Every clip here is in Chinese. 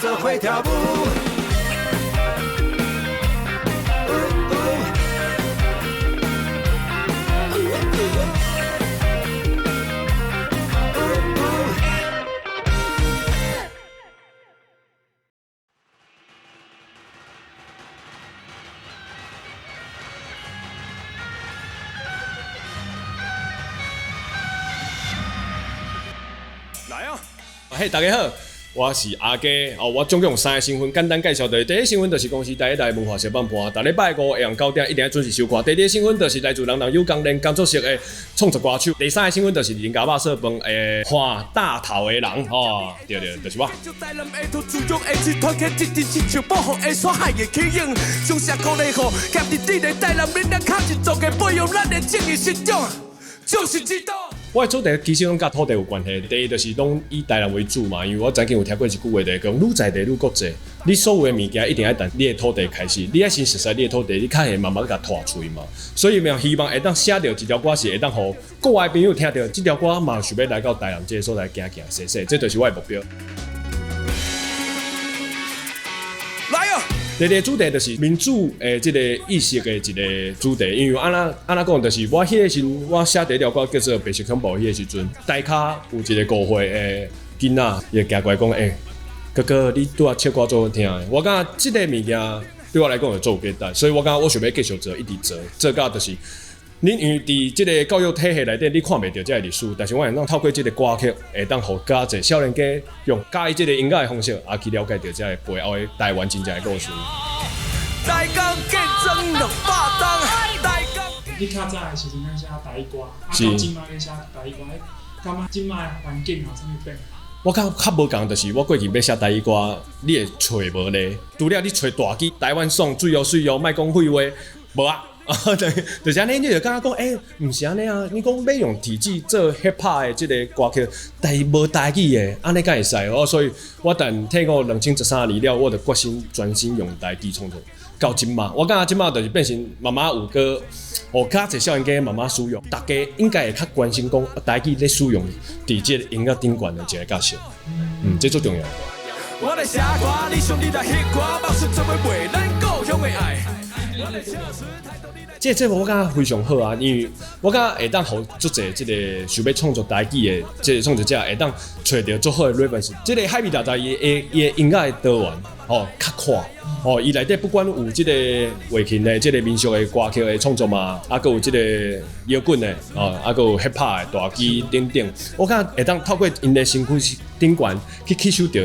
这会跳舞。来啊！嘿，大家好，我是阿家哦。我总共有3个身份，简单介绍的。第一身份就是公司第一台文化小板盘，逐礼拜5下午9点一定要准时收看。第二个身份就是来自人人有工练工作室的创作歌手。第3个身份就是林家肉色饭的画大头的人哦。对，就是我。我的主题其实拢甲土地有关系。第一就是拢以台南为主嘛，因为我曾经有听过一句话，就是讲愈在地愈国际。你所有的物件一定要等你的土地开始，你爱先熟悉你的土地，你才会慢慢甲拖出嘛。所以嘛，希望会当写到一条歌是会当互国外朋友听到，这条歌嘛想要来到台南这个所在行行踅踅，这就是我的目标。来啊！第二个主题就是民主这个意识的一个主题，因为安那讲，就是我迄个时我写第一条歌叫做《白色恐怖》迄个时阵，台下有一个误会的囡仔，伊行过来讲，哥哥，你拄啊唱歌做好听的，我感觉这个物件对我来讲有做有价值，所以我感觉我想要继续做，一直做，做到就是。恁因为伫即个教育体系内底，你看袂到这个历史，但是我会当透过即个歌曲，会当互加侪少年家用介意即个音乐的方式，也去了解到这个背后的台湾真正的故事。台港竞争200档，你较早的时阵咱写台歌，到今麦咧写台歌，感觉今麦环境有啥物变？我感觉较无共，就是我过去要写台语歌，你会找无咧？除了你找大机台湾爽水哦水哦，莫讲废话，无啊。就是安尼，你就感觉讲，毋是安尼啊！你讲要用体制做 hip hop 的即个歌曲，但是无台语的，安尼敢会使哦？所以我等听过2013年了，我就决心专心用台语创作。到今嘛，我感觉今嘛就是变成慢慢有个，较侪少年家慢慢使用，大家应该会较关心讲台语咧使用伫即个音乐顶悬的一个角色，这最重要。我来写歌，你上你来翕歌，冒出作为为咱故乡的爱。这我感觉非常好啊，因为我感觉会当互足侪即个想要创作台语的即个创作者会当找到足好的 reference。即个海味大仔伊的音乐的多元较宽伊内底不管有即个话琴的、即个民俗的歌曲的创作嘛，还佫有即个摇滚的还佫有 hip hop 的大机等等，我感觉会当透过因的身躯顶悬去吸收到。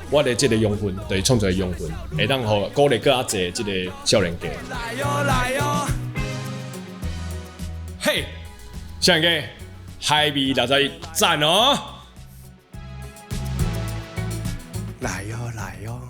我的这个养分，就是创作的养分，会当互鼓励更较侪这个少年家。来哟来哟，嘿，少年家，海味大仔赞哦！来哟来哟。